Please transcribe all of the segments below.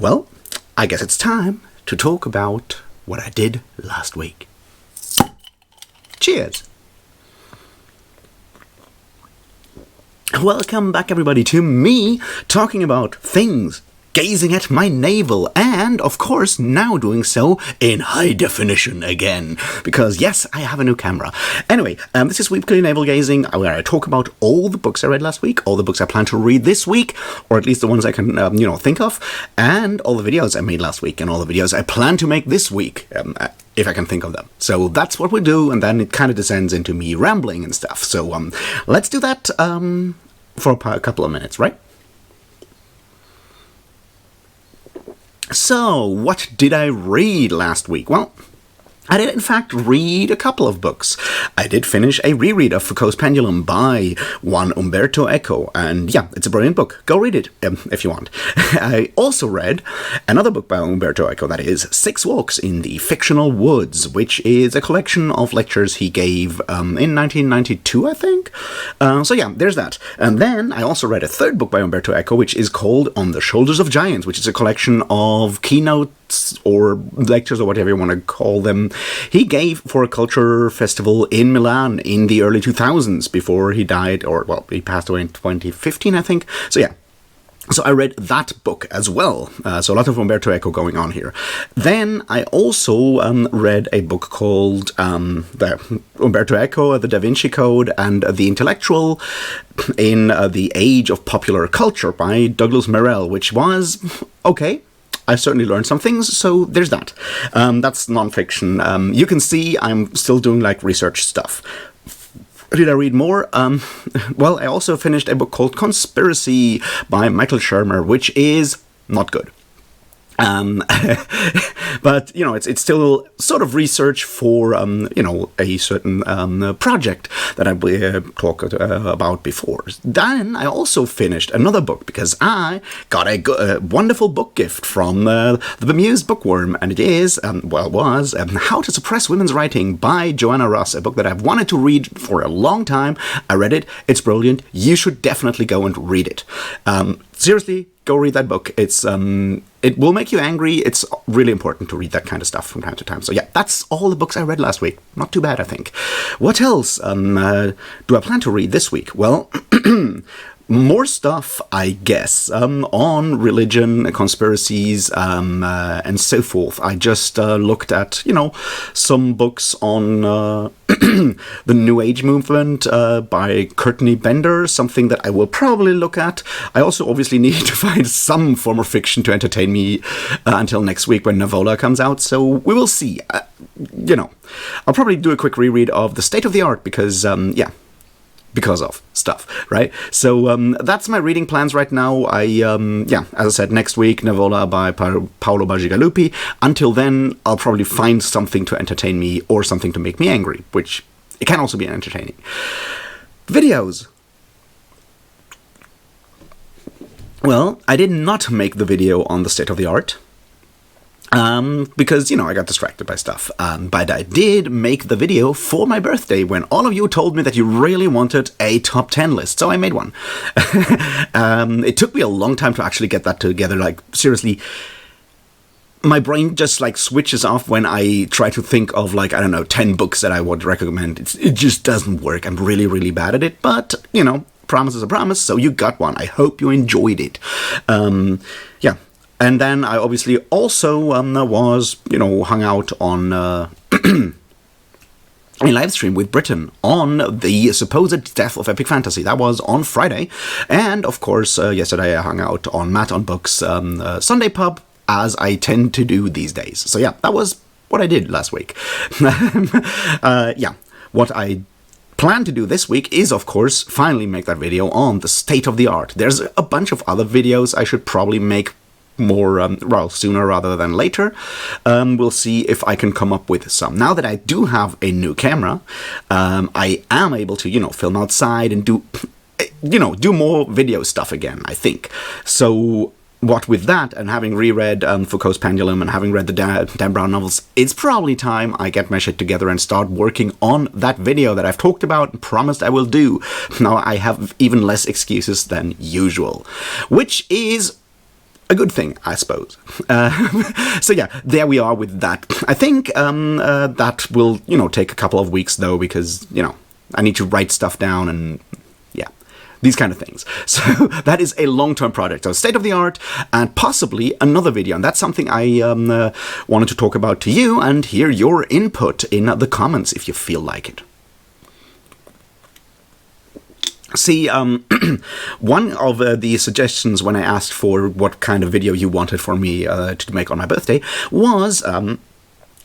Well, I guess it's time to talk about what I did last week. Cheers! Welcome back, everybody, to me talking about things, gazing at my navel, and, of course, now doing so in high definition again, because, yes, I have a new camera. Anyway, this is Weekly Navel-Gazing, where I talk about all the books I read last week, all the books I plan to read this week, or at least the ones I can, think of, and all the videos I made last week, and all the videos I plan to make this week, if I can think of them. So that's what we do, and then it kind of descends into me rambling and stuff. So let's do that for a couple of minutes, right? So, what did I read last week? Well, I did in fact read a couple of books. I did finish a reread of Foucault's Pendulum by one Umberto Eco, and yeah, it's a brilliant book. Go read it, if you want. I also read another book by Umberto Eco, that is 6 Walks in the Fictional Woods, which is a collection of lectures he gave in 1992, I think. So yeah, there's that. And then I also read a third book by Umberto Eco, which is called On the Shoulders of Giants, which is a collection of keynotes or lectures or whatever you want to call them he gave for a culture festival in Milan in the early 2000s before he died, or well, he passed away in 2015, I think. So yeah. So I read that book as well. So a lot of Umberto Eco going on here. Then I also read a book called the Umberto Eco, The Da Vinci Code, and The Intellectual in the Age of Popular Culture by Douglas Merrill, which was okay. I certainly learned some things, so there's that. That's nonfiction. You can see I'm still doing like research stuff. Did I read more? Well, I also finished a book called Conspiracy by Michael Shermer, which is not good. But, it's still sort of research for, a certain project that I talked about before. Then I also finished another book because I got a wonderful book gift from the bemused bookworm, and it is, was How to Suppress Women's Writing by Joanna Russ, a book that I've wanted to read for a long time. I read it. It's brilliant. You should definitely go and read it. Seriously, go read that book. It will make you angry. It's really important to read that kind of stuff from time to time. So yeah, that's all the books I read last week. Not too bad, I think. What else do I plan to read this week? Well, more stuff, I guess, on religion, conspiracies, and so forth. I just looked at, some books on the New Age movement by Courtney Bender, something that I will probably look at. I also obviously need to find some form of fiction to entertain me until next week when Navel-Gazing comes out, so we will see. I'll probably do a quick reread of The State of the Art because, because of stuff, right? So that's my reading plans right now. As I said, next week, Navel-Gazing by Paolo Bacigalupi. Until then, I'll probably find something to entertain me or something to make me angry, which it can also be entertaining. Videos. Well, I did not make the video on the state of the art. Because, I got distracted by stuff. But I did make the video for my birthday when all of you told me that you really wanted a top 10 list. So I made one. It took me a long time to actually get that together. Like, seriously, my brain just, switches off when I try to think of, 10 books that I would recommend. It just doesn't work. I'm really, really bad at it. But, promise is a promise. So you got one. I hope you enjoyed it. Yeah. And then I obviously also was, hung out on a live stream with Britain on the supposed death of epic fantasy. That was on Friday. And, of course, yesterday I hung out on Matt on Books Sunday Pub, as I tend to do these days. So, yeah, that was what I did last week. What I plan to do this week is, of course, finally make that video on the state of the art. There's a bunch of other videos I should probably make more, sooner rather than later. We'll see if I can come up with some. Now that I do have a new camera, I am able to, film outside and do more video stuff again, I think. So what with that, and having reread Foucault's Pendulum and having read the Dan Brown novels, it's probably time I get my shit together and start working on that video that I've talked about and promised I will do. Now I have even less excuses than usual, which is a good thing, I suppose. So yeah, there we are with that. I think that will, take a couple of weeks though, because, I need to write stuff down and yeah, these kind of things. So that is a long-term project. So state of the art and possibly another video. And that's something I wanted to talk about to you and hear your input in the comments if you feel like it. See, one of the suggestions when I asked for what kind of video you wanted for me to make on my birthday was,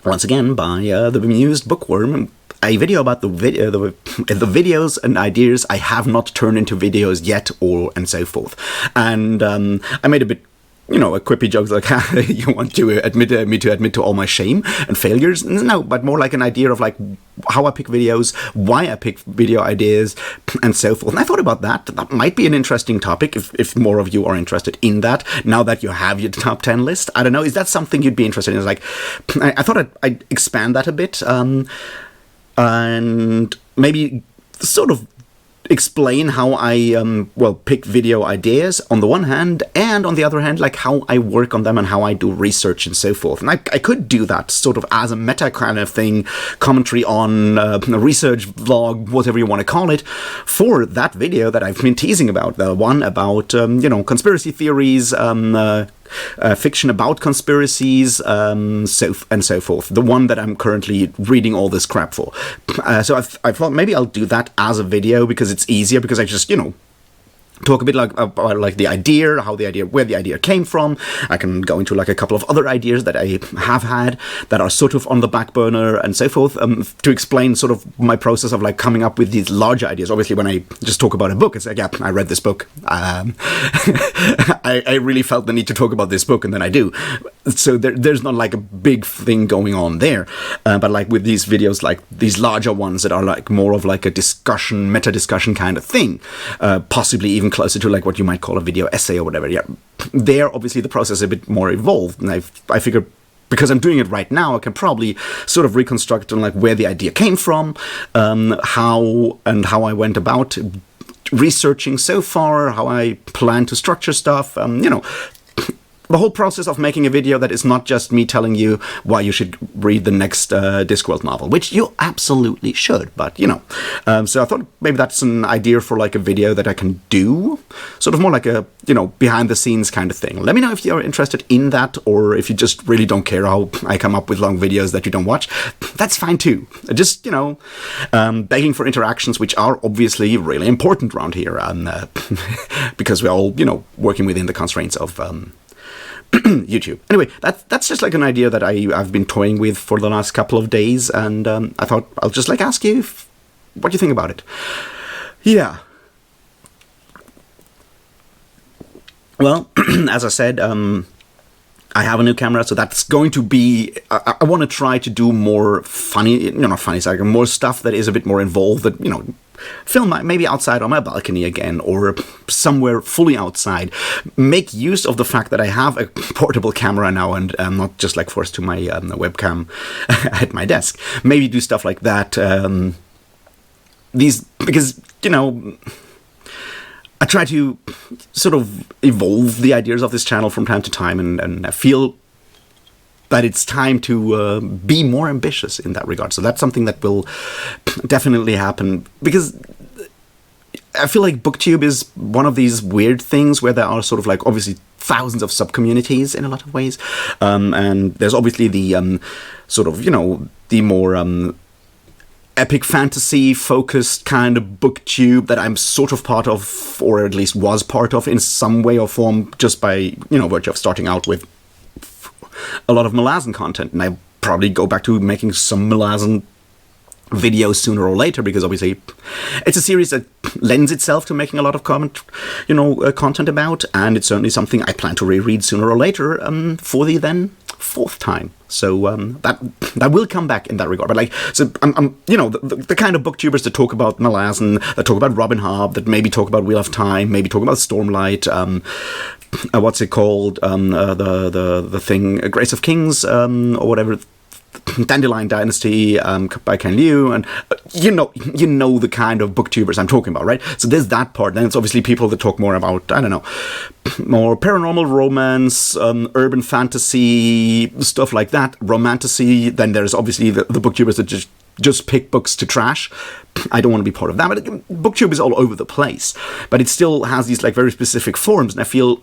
once again, by the bemused bookworm, a video about the videos and ideas I have not turned into videos yet, and so forth. And I made a bit, a quippy joke like, you want to me to admit to all my shame and failures? No, but more like an idea of like how I pick videos, why I pick video ideas, and so forth. And I thought about that. That might be an interesting topic if more of you are interested in that, now that you have your top 10 list. I don't know, is that something you'd be interested in? It's like, I thought I'd expand that a bit, and maybe sort of explain how I pick video ideas on the one hand, and on the other hand, like how I work on them and how I do research and so forth. And I could do that sort of as a meta kind of thing, commentary on a research vlog, whatever you want to call it, for that video that I've been teasing about, the one about conspiracy theories, fiction about conspiracies, and so forth. The one that I'm currently reading all this crap for. So I thought maybe I'll do that as a video because it's easier, because I just, talk a bit about like the idea, where the idea came from. I can go into like a couple of other ideas that I have had that are sort of on the back burner and so forth, to explain sort of my process of like coming up with these larger ideas. Obviously, when I just talk about a book, it's like, yeah, I read this book. I really felt the need to talk about this book, and then I do. So there's not like a big thing going on there. But like with these videos, like these larger ones that are like more of like a discussion, meta discussion kind of thing, possibly even closer to like what you might call a video essay or whatever. Yeah, there obviously the process is a bit more evolved, and I figure because I'm doing it right now, I can probably sort of reconstruct on like where the idea came from, how I went about researching so far, how I plan to structure stuff, the whole process of making a video that is not just me telling you why you should read the next Discworld novel, which you absolutely should, but, so I thought maybe that's an idea for, like, a video that I can do, sort of more like a, behind-the-scenes kind of thing. Let me know if you're interested in that, or if you just really don't care how I come up with long videos that you don't watch. That's fine, too. Just, begging for interactions, which are obviously really important around here, because we're all, working within the constraints of YouTube. Anyway, that's just like an idea that I've been toying with for the last couple of days, and I thought I'll just like ask you what you think about it. Yeah. Well, as I said, I have a new camera, so that's going to be, I want to try to do more funny, not funny, it's like more stuff that is a bit more involved, that, film maybe outside on my balcony again, or somewhere fully outside. Make use of the fact that I have a portable camera now, and I'm not just like forced to my webcam at my desk. Maybe do stuff like that. Because, I try to sort of evolve the ideas of this channel from time to time, and I feel that it's time to be more ambitious in that regard. So that's something that will definitely happen, because I feel like BookTube is one of these weird things where there are sort of like obviously thousands of sub-communities in a lot of ways. And there's obviously the sort of, the more epic fantasy focused kind of BookTube that I'm sort of part of, or at least was part of in some way or form, just by, virtue of starting out with a lot of Malazan content, and I probably go back to making some Malazan videos sooner or later, because obviously it's a series that lends itself to making a lot of content about, and it's certainly something I plan to reread sooner or later for the then fourth time. So that will come back in that regard. But like, so I'm the kind of booktubers that talk about Malazan, that talk about Robin Hobb, that maybe talk about Wheel of Time, maybe talk about Stormlight, what's it called, the thing, Grace of Kings, or whatever, Dandelion Dynasty by Ken Liu, and you know the kind of booktubers I'm talking about, right? So there's that part. Then it's obviously people that talk more about, I don't know, more paranormal romance, urban fantasy, stuff like that, romantasy. Then there's obviously the booktubers that just pick books to trash. I don't want to be part of that. But booktube is all over the place, but it still has these like very specific forms, and I feel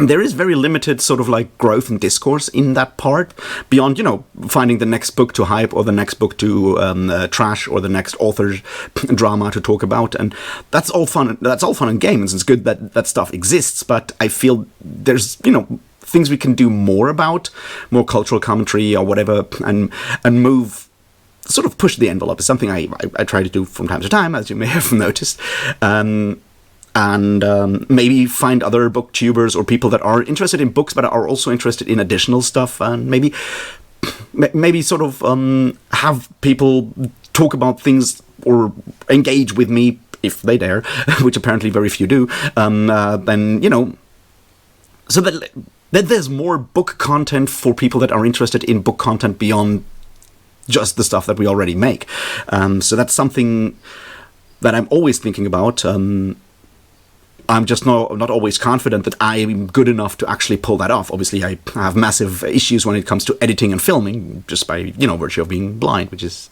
there is very limited sort of like growth and discourse in that part beyond, finding the next book to hype or the next book to trash or the next author's drama to talk about. And that's all fun. That's all fun and games. It's good that that stuff exists, but I feel there's, things we can do more about, more cultural commentary or whatever, and move, sort of push the envelope is something I try to do from time to time, as you may have noticed. And maybe find other booktubers or people that are interested in books but are also interested in additional stuff, and maybe sort of have people talk about things or engage with me if they dare, which apparently very few do. Then so that there's more book content for people that are interested in book content beyond just the stuff that we already make. So that's something that I'm always thinking about. I'm just not always confident that I'm good enough to actually pull that off. Obviously, I have massive issues when it comes to editing and filming, just by, virtue of being blind, which is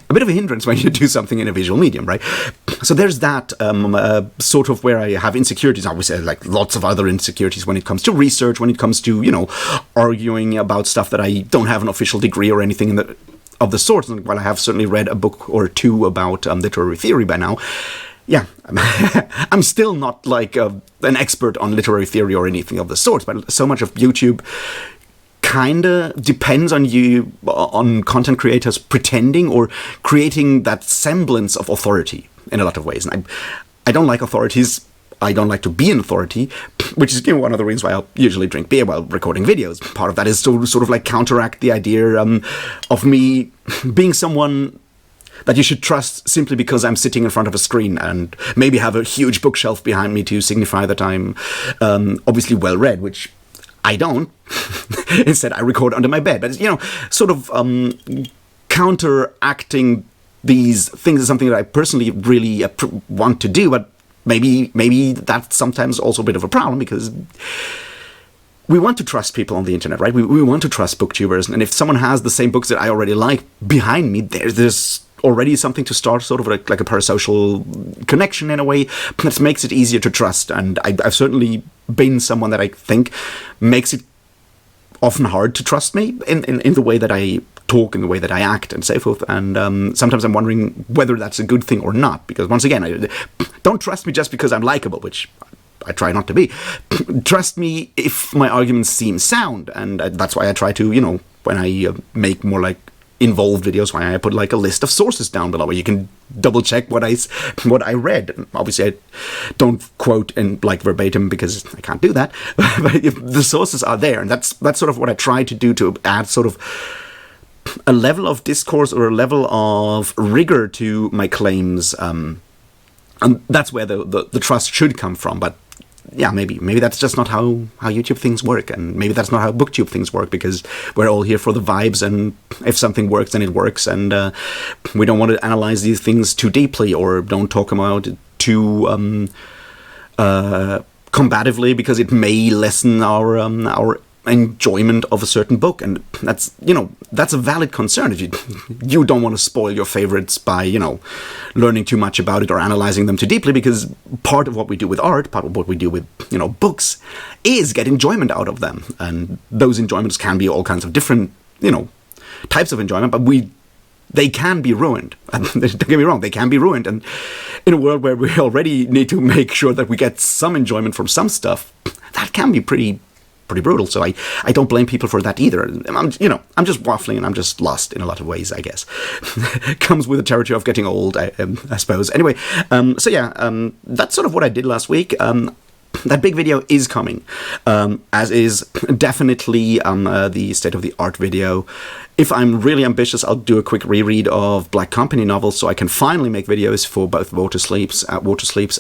a bit of a hindrance when you do something in a visual medium, right? So there's that sort of where I have insecurities. Obviously, like lots of other insecurities when it comes to research, when it comes to, arguing about stuff that I don't have an official degree or anything of the sort. And while I have certainly read a book or two about literary theory by now, yeah, I'm still not like an expert on literary theory or anything of the sort, but so much of YouTube kinda depends on content creators pretending or creating that semblance of authority in a lot of ways. And I don't like authorities. I don't like to be an authority, which is one of the reasons why I'll usually drink beer while recording videos. Part of that is to sort of like counteract the idea of me being someone that you should trust simply because I'm sitting in front of a screen and maybe have a huge bookshelf behind me to signify that I'm obviously well-read, which I don't. Instead, I record under my bed. But, sort of counteracting these things is something that I personally really want to do, but maybe that's sometimes also a bit of a problem, because we want to trust people on the internet, right? We want to trust booktubers, and if someone has the same books that I already like behind me, there's already something to start sort of like a parasocial connection in a way that makes it easier to trust. And I've certainly been someone that I think makes it often hard to trust me in the way that I talk, in the way that I act and so forth. And sometimes I'm wondering whether that's a good thing or not, because once again, don't trust me just because I'm likable, which I try not to be. Trust me if my arguments seem sound, and that's why I try to, when I make more like involved videos, why I put like a list of sources down below where you can double check what I read. Obviously, I don't quote in like verbatim because I can't do that, but if the sources are there, and that's sort of what I try to do to add sort of a level of discourse or a level of rigor to my claims, and that's where the trust should come from. But yeah, maybe that's just not how YouTube things work, and maybe that's not how booktube things work, because we're all here for the vibes, and if something works, then it works, and we don't want to analyze these things too deeply, or don't talk about it too combatively, because it may lessen our enjoyment of a certain book. And that's a valid concern if you don't want to spoil your favorites by learning too much about it or analyzing them too deeply, because part of what we do with art, part of what we do with books, is get enjoyment out of them, and those enjoyments can be all kinds of different types of enjoyment, but they can be ruined. And don't get me wrong, they can be ruined, and in a world where we already need to make sure that we get some enjoyment from some stuff, that can be pretty brutal. So I don't blame people for that either. I'm just waffling, and I'm just lost in a lot of ways, I guess. Comes with the territory of getting old, I suppose. Anyway, so yeah, that's sort of what I did last week. that big video is coming, as is definitely the state-of-the-art video. If I'm really ambitious, I'll do a quick reread of Black Company novels so I can finally make videos for both Water Sleeps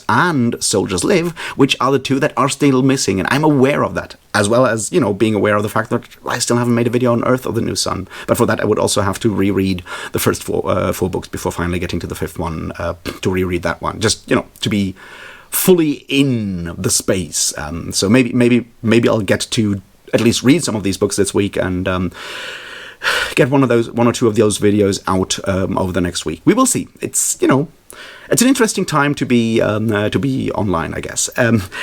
and Soldiers Live, which are the two that are still missing, and I'm aware of that, as well as, you know, being aware of the fact that I still haven't made a video on Earth of the New Sun. But for that, I would also have to reread the first four books before finally getting to the fifth one, to reread that one, just, you know, to be fully in the space. So maybe I'll get to at least read some of these books this week and get one or two of those videos out over the next week. We will see. It's, you know, it's an interesting time to be online, I guess.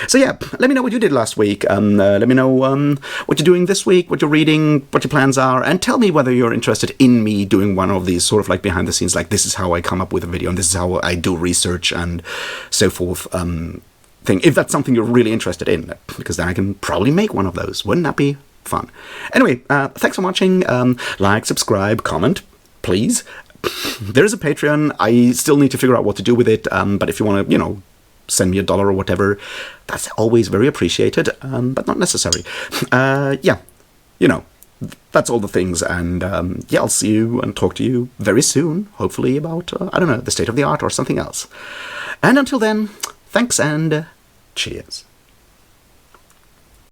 So yeah, let me know what you did last week. Let me know what you're doing this week, what you're reading, what your plans are, and tell me whether you're interested in me doing one of these sort of like behind the scenes, like this is how I come up with a video and this is how I do research and so forth thing. If that's something you're really interested in, because then I can probably make one of those. Wouldn't that be fun? Anyway, thanks for watching. Like, subscribe, comment, please. There is a Patreon. I still need to figure out what to do with it, but if you want to, you know, send me $1 or whatever, that's always very appreciated, but not necessary. Yeah, you know, that's all the things, and yeah, I'll see you and talk to you very soon, hopefully about, I don't know, the state of the art or something else. And until then, thanks and cheers.